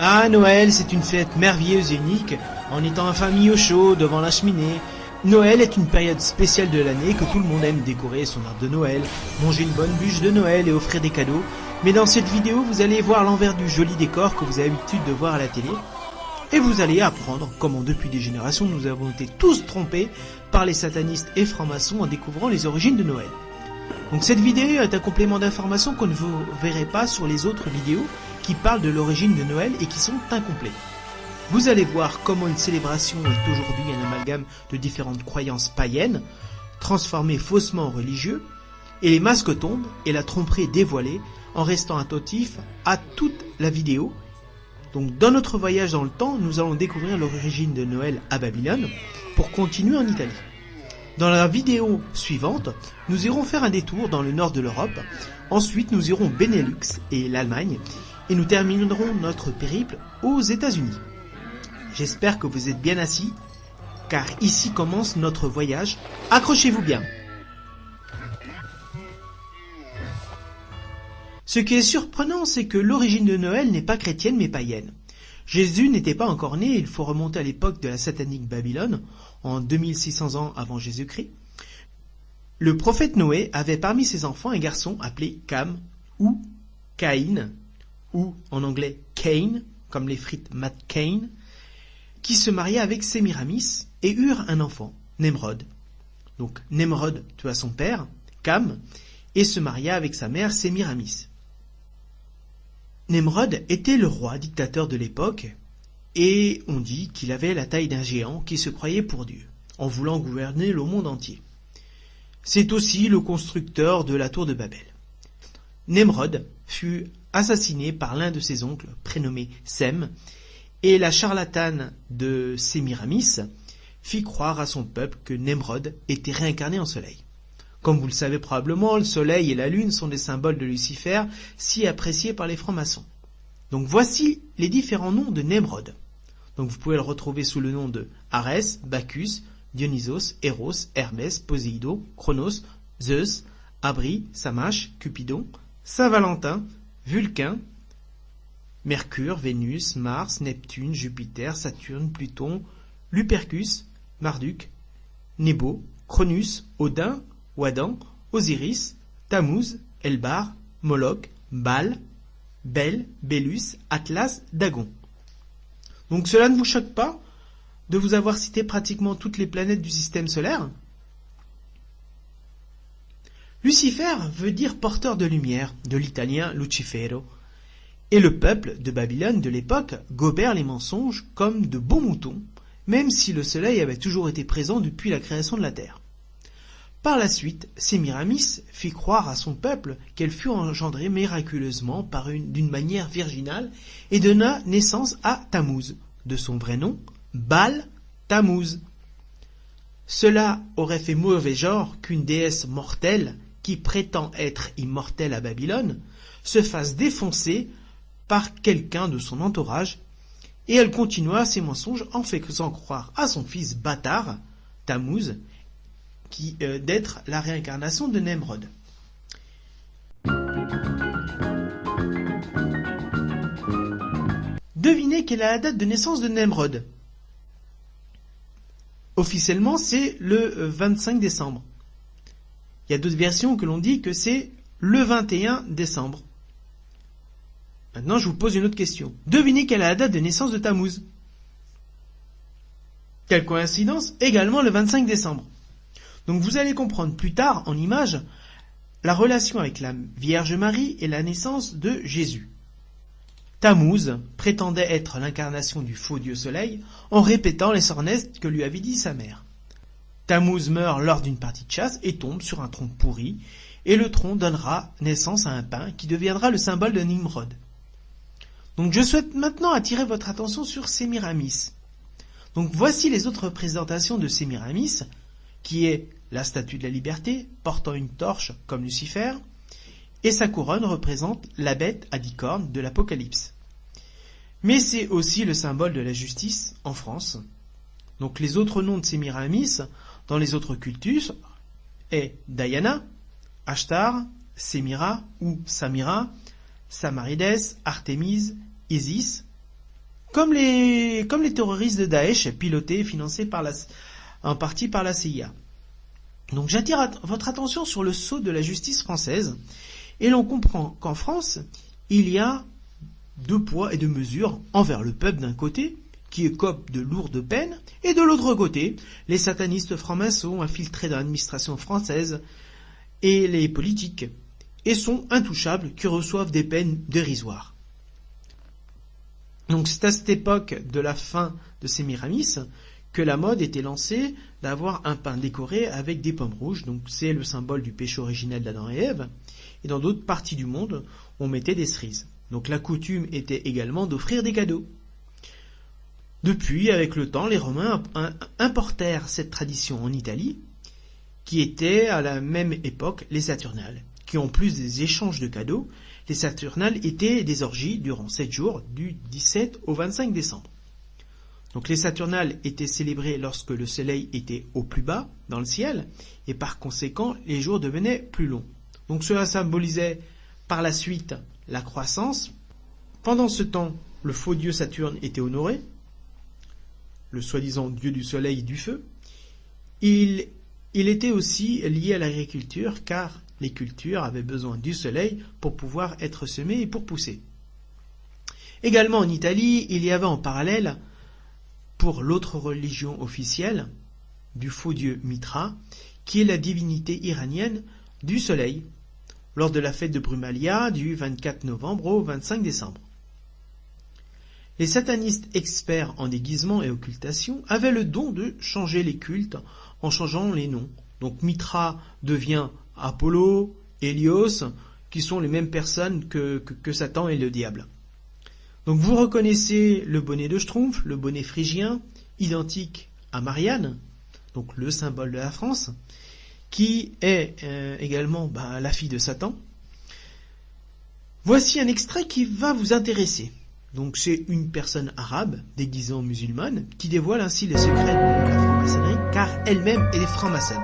Ah, Noël, c'est une fête merveilleuse et unique, en étant en famille au chaud, devant la cheminée. Noël est une période spéciale de l'année que tout le monde aime décorer son arbre de Noël, manger une bonne bûche de Noël et offrir des cadeaux. Mais dans cette vidéo, vous allez voir l'envers du joli décor que vous avez l'habitude de voir à la télé. Et vous allez apprendre comment depuis des générations nous avons été tous trompés par les satanistes et francs-maçons en découvrant les origines de Noël. Donc cette vidéo est un complément d'information qu'on ne vous verrez pas sur les autres vidéos qui parlent de l'origine de Noël et qui sont incomplets. Vous allez voir comment une célébration est aujourd'hui un amalgame de différentes croyances païennes, transformées faussement en religieux, et les masques tombent et la tromperie est dévoilée en restant attentif à toute la vidéo. Donc dans notre voyage dans le temps, nous allons découvrir l'origine de Noël à Babylone pour continuer en Italie. Dans la vidéo suivante, nous irons faire un détour dans le nord de l'Europe, ensuite nous irons au Benelux et l'Allemagne, et nous terminerons notre périple aux États-Unis. J'espère que vous êtes bien assis, car ici commence notre voyage. Accrochez-vous bien. Ce qui est surprenant, c'est que l'origine de Noël n'est pas chrétienne mais païenne. Jésus n'était pas encore né, il faut remonter à l'époque de la satanique Babylone, en 2600 ans avant Jésus-Christ. Le prophète Noé avait parmi ses enfants un garçon appelé Cam ou Caïn, ou en anglais Cain, comme les frites McCain, qui se maria avec Sémiramis et eurent un enfant, Nemrod. Donc Nemrod tua son père, Cam, et se maria avec sa mère Sémiramis. Nemrod était le roi dictateur de l'époque, et on dit qu'il avait la taille d'un géant qui se croyait pour Dieu, en voulant gouverner le monde entier. C'est aussi le constructeur de la tour de Babel. Nemrod fut assassiné par l'un de ses oncles, prénommé Sem, et la charlatane de Sémiramis fit croire à son peuple que Nemrod était réincarné en soleil. Comme vous le savez probablement, le soleil et la lune sont des symboles de Lucifer, si appréciés par les francs-maçons. Donc voici les différents noms de Nemrod. Donc vous pouvez le retrouver sous le nom de Arès, Bacchus, Dionysos, Eros, Hermès, Poséidon, Chronos, Zeus, Abri, Samache, Cupidon, Saint-Valentin, Vulcain, Mercure, Vénus, Mars, Neptune, Jupiter, Saturne, Pluton, Lupercus, Marduk, Nebo, Cronus, Odin, Ouadan, Osiris, Tammuz, Elbar, Moloch, Baal, Bel, Bélus, Atlas, Dagon. Donc cela ne vous choque pas de vous avoir cité pratiquement toutes les planètes du système solaire? Lucifer veut dire porteur de lumière, de l'italien Lucifero, et le peuple de Babylone de l'époque gobert les mensonges comme de beaux moutons, même si le soleil avait toujours été présent depuis la création de la terre. Par la suite, Sémiramis fit croire à son peuple qu'elle fut engendrée miraculeusement d'une manière virginale et donna naissance à Tammuz, de son vrai nom, Baal Tammuz. Cela aurait fait mauvais genre qu'une déesse mortelle, qui prétend être immortelle à Babylone, se fasse défoncer par quelqu'un de son entourage, et elle continua ses mensonges en faisant croire à son fils bâtard, Tammuz, d'être la réincarnation de Nemrod. Devinez quelle est la date de naissance de Nemrod. Officiellement, c'est le 25 décembre. Il y a d'autres versions que l'on dit que c'est le 21 décembre. Maintenant, je vous pose une autre question. Devinez quelle est la date de naissance de Tammuz. Quelle coïncidence, également le 25 décembre. Donc vous allez comprendre plus tard, en images, la relation avec la Vierge Marie et la naissance de Jésus. Tammuz prétendait être l'incarnation du faux dieu soleil en répétant les sornesses que lui avait dit sa mère. Tammuz meurt lors d'une partie de chasse et tombe sur un tronc pourri, et le tronc donnera naissance à un pin qui deviendra le symbole de Nimrod. Donc je souhaite maintenant attirer votre attention sur Sémiramis. Donc voici les autres représentations de Sémiramis, qui est la statue de la liberté, portant une torche comme Lucifer, et sa couronne représente la bête à 10 cornes de l'Apocalypse. Mais c'est aussi le symbole de la justice en France. Donc les autres noms de Sémiramis dans les autres cultus est Diana, Ashtar, Sémira ou Samira, Samarides, Artémise, Isis, comme les terroristes de Daesh, pilotés et financés en partie par la CIA. Donc j'attire votre attention sur le sceau de la justice française, et l'on comprend qu'en France, il y a 2 poids et 2 mesures envers le peuple d'un côté, qui écope de lourdes peines, et de l'autre côté, les satanistes francs-maçons infiltrés dans l'administration française et les politiques, et sont intouchables, qui reçoivent des peines dérisoires. Donc c'est à cette époque de la fin de Sémiramis que la mode était lancée d'avoir un pain décoré avec des pommes rouges, donc c'est le symbole du péché originel d'Adam et Ève, et dans d'autres parties du monde, on mettait des cerises. Donc la coutume était également d'offrir des cadeaux. Depuis, avec le temps, les Romains importèrent cette tradition en Italie, qui était à la même époque les Saturnales, qui en plus des échanges de cadeaux, les Saturnales étaient des orgies durant 7 jours, du 17 au 25 décembre. Donc les Saturnales étaient célébrées lorsque le soleil était au plus bas dans le ciel, et par conséquent, les jours devenaient plus longs. Donc cela symbolisait par la suite la croissance. Pendant ce temps, le faux dieu Saturne était honoré, le soi-disant dieu du soleil et du feu. Il était aussi lié à l'agriculture, car les cultures avaient besoin du soleil pour pouvoir être semées et pour pousser. Également en Italie, il y avait en parallèle, pour l'autre religion officielle, du faux dieu Mitra, qui est la divinité iranienne du soleil, lors de la fête de Brumalia du 24 novembre au 25 décembre. Les satanistes experts en déguisement et occultation avaient le don de changer les cultes en changeant les noms. Donc Mitra devient Apollo, Hélios, qui sont les mêmes personnes que Satan et le diable. Donc vous reconnaissez le bonnet de Schtroumpf, le bonnet phrygien, identique à Marianne, donc le symbole de la France, qui est également la fille de Satan. Voici un extrait qui va vous intéresser. Donc c'est une personne arabe, déguisée en musulmane, qui dévoile ainsi les secrets de la franc-maçonnerie, car elle-même est franc-maçonne.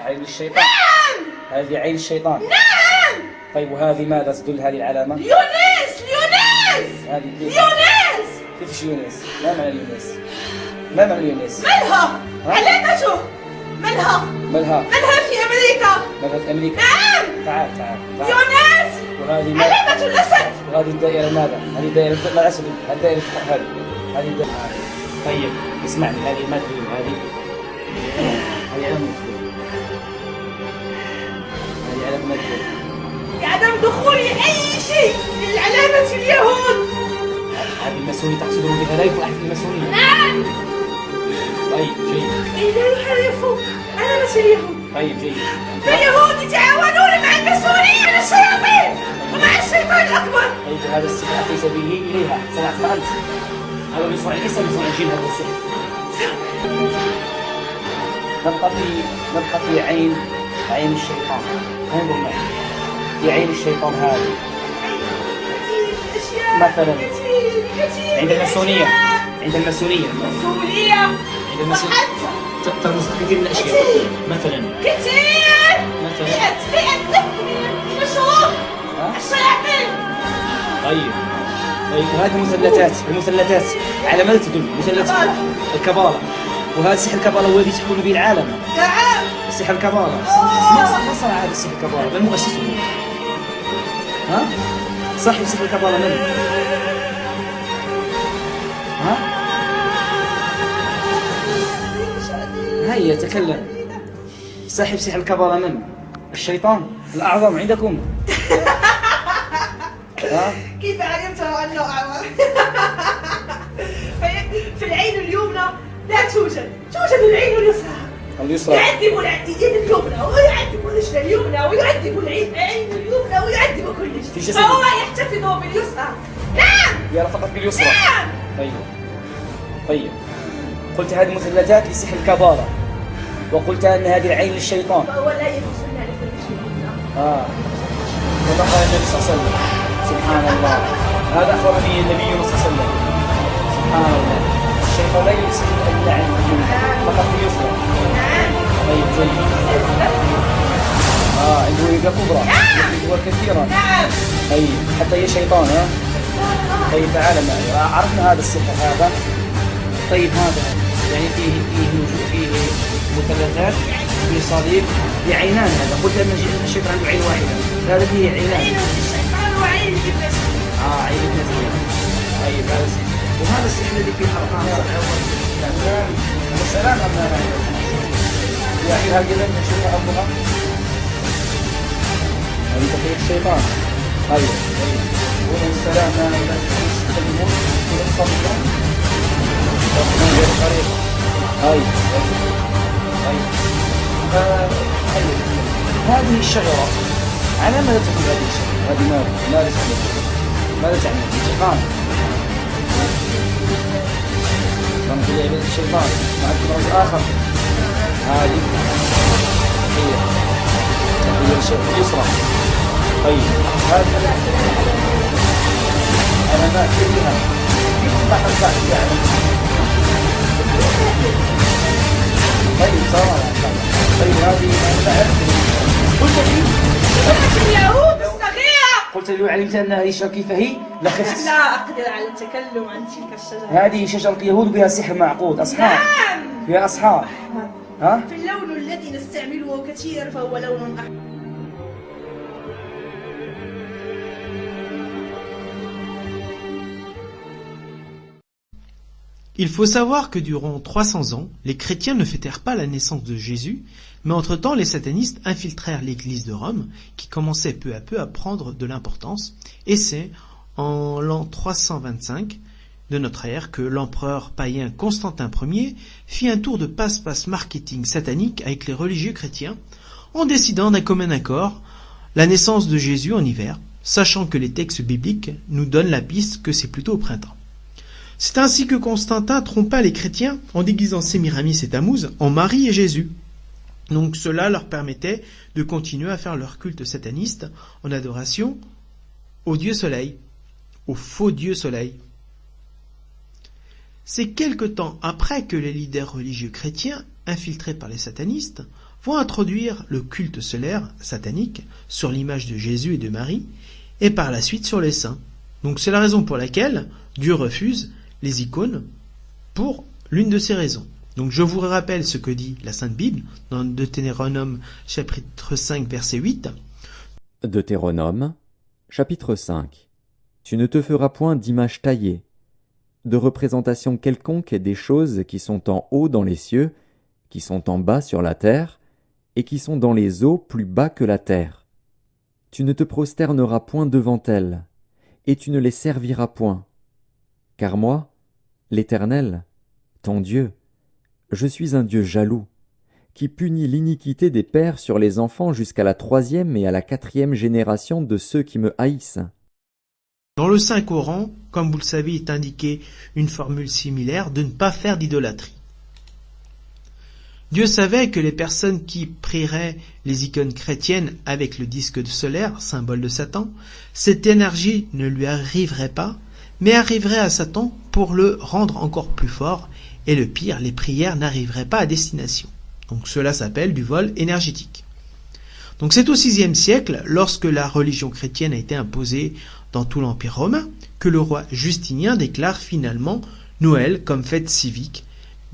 عين الشيطان. نعم. هذه عين الشيطان. نعم. طيب وهذه ماذا تدل هذه العلامة؟ ليونيس. هذه ليونيس. كيفش يونس؟ ما معنى اليونس؟ ما معنى اليونس؟ مالها؟ علامته. مالها في أمريكا. مالها في أمريكا؟ نعم. تعال. ليونيس. وهذه علامة الأسد. وهذه الدائرة ماذا؟ هذه دائرة الأسد. الدائرة هذه الدائرة. طيب اسمعني، هذه ما تدل هذه علامة عدم دخول أي شيء للعلامة اليهود. هذه الماسونية تقصدون بها لا يطلع في الماسونية؟ نعم. طيب جيد. لا يحرفوا علامة اليهود. طيب جيد. فاليهود يتعاونون مع الماسونية على الشياطين ومع الشيطان الأكبر. طيب هذا السلاح في سبيله إليها صنعت أنت. هذا بصنع ليس بصنع الجن، هذا السحر. نبقى في عين الشيطان. انظر معي في عين الشيطان هذه مثلا عند الماسونية ترمز كثير من الأشياء مثلا مشهور الشياطين. طيب وهذه المثلثات على ماذا تدل؟ مثلث الكبالة، وهذا سحر الكبالة هو الذي تحكم به العالم. سحر الكبالة من صنع هذا السحر الكبالة؟ من مؤسسه؟ صاحب سحر الكبالة من؟ هيا تكلم. صاحب سحر الكبالة من؟ الشيطان الأعظم عندكم. كيف علمت أنه أعور؟ في العين اليمنى لا توجد العين اليسرى. يعذب اليد اليمنى ويعذب الرجل اليمنى ويعذب العين اليمنى ويعذب كل شيء، فهو يحتفظ باليسرى. نعم. يرى فقط باليسرى. نعم. طيب قلت هذه مثلثات لسحر الكبارة، وقلت أن هذه العين للشيطان. فهو لا يجوز أن نعرف اليمنى. كما قال النبي صلى الله عليه وسلم. سبحان الله، هذا أخبرني النبي صلى الله عليه وسلم. سبحان الله. فليس اللعن فقط اليسرى. طيب جيد. عنده يد كبرى يدور كثيرا. طيب حتى هي شيطان. طيب تعال معي. عرفنا هذا السحر هذا. طيب هذا يعني فيه مثلثات، فيه صليب، فيه عينان. هذا قلت ان الشيطان عنده عين واحده، هذا فيه عينان. عين الشيطان وعين الابليس. عين الابليس. طيب هذا السحر. وهذا السحر الذي فيه حلقات. السلام عليكم. يا اخي هكذا نشوف ابوها. هذه تحية الشيطان. ايوه قولوا السلام عليكم. تسلمون وتصلون من غير طريقة. ايوه هذه الشجرة على ماذا تدل هذه الشجرة؟ هذه ماذا تعني؟ الانتقام. رمز لعبة الشيطان. معكم رمز آخر. هذه هي الشيء اليسرى. طيب هذا أنا ما أكتبها يصبح البعض يعني. طيب صار. طيب هذه قلت لي اليهود الصغيرة. قلت لي لو علمت أن هذه الشجرة كيف هي لخفت. لا أقدر على التكلم عن تلك الشجرة. هذه شجرة اليهود بها سحر معقود. أصحاب. نعم. فيها أصحاب. ها؟ في اللون الذي نستعمله كثير فهو لون أحمر. Il faut savoir que durant 300 ans, les chrétiens ne fêtèrent pas la naissance de Jésus, mais entre-temps, les satanistes infiltrèrent l'église de Rome, qui commençait peu à peu à prendre de l'importance, et c'est en l'an 325 de notre ère que l'empereur païen Constantin Ier fit un tour de passe-passe marketing satanique avec les religieux chrétiens, en décidant d'un commun accord la naissance de Jésus en hiver, sachant que les textes bibliques nous donnent la piste que c'est plutôt au printemps. C'est ainsi que Constantin trompa les chrétiens en déguisant Sémiramis et Tammuz en Marie et Jésus. Donc cela leur permettait de continuer à faire leur culte sataniste en adoration au dieu soleil, au faux dieu soleil. C'est quelque temps après que les leaders religieux chrétiens, infiltrés par les satanistes, vont introduire le culte solaire satanique sur l'image de Jésus et de Marie, et par la suite sur les saints. Donc c'est la raison pour laquelle Dieu refuse les icônes pour l'une de ces raisons. Donc je vous rappelle ce que dit la Sainte Bible dans Deutéronome chapitre 5 verset 8. Deutéronome chapitre 5. Tu ne te feras point d'image taillée, de représentation quelconque des choses qui sont en haut dans les cieux, qui sont en bas sur la terre, et qui sont dans les eaux plus bas que la terre. Tu ne te prosterneras point devant elles, et tu ne les serviras point. Car moi, l'Éternel, ton Dieu, je suis un Dieu jaloux, qui punit l'iniquité des pères sur les enfants jusqu'à la 3e et à la 4e génération de ceux qui me haïssent. Dans le Saint-Coran, comme vous le savez, est indiqué une formule similaire de ne pas faire d'idolâtrie. Dieu savait que les personnes qui prieraient les icônes chrétiennes avec le disque solaire, symbole de Satan, cette énergie ne lui arriverait pas, mais arriverait à Satan pour le rendre encore plus fort, et le pire, les prières n'arriveraient pas à destination. Donc cela s'appelle du vol énergétique. Donc c'est au VIe siècle, lorsque la religion chrétienne a été imposée dans tout l'Empire romain, que le roi Justinien déclare finalement Noël comme fête civique,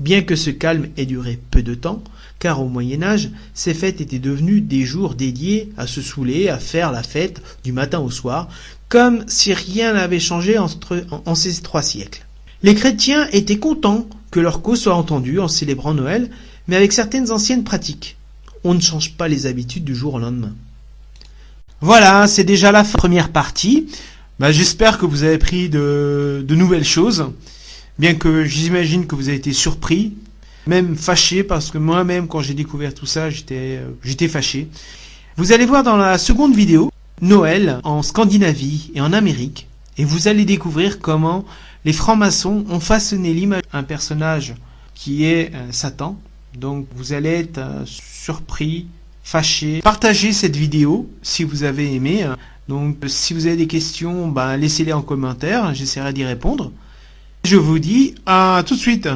bien que ce calme ait duré peu de temps, car au Moyen-Âge, ces fêtes étaient devenues des jours dédiés à se saouler, à faire la fête du matin au soir, comme si rien n'avait changé en ces 3 siècles. Les chrétiens étaient contents que leur cause soit entendue en célébrant Noël, mais avec certaines anciennes pratiques. On ne change pas les habitudes du jour au lendemain. Voilà, c'est déjà la première partie. J'espère que vous avez appris de nouvelles choses, bien que j'imagine que vous avez été surpris, même fâché, parce que moi-même, quand j'ai découvert tout ça, j'étais fâché. Vous allez voir dans la seconde vidéo, Noël en Scandinavie et en Amérique, et vous allez découvrir comment les francs-maçons ont façonné l'image d'un personnage qui est Satan. Donc vous allez être surpris, fâché. Partagez cette vidéo si vous avez aimé. Donc si vous avez des questions, laissez-les en commentaire, j'essaierai d'y répondre. Je vous dis à tout de suite.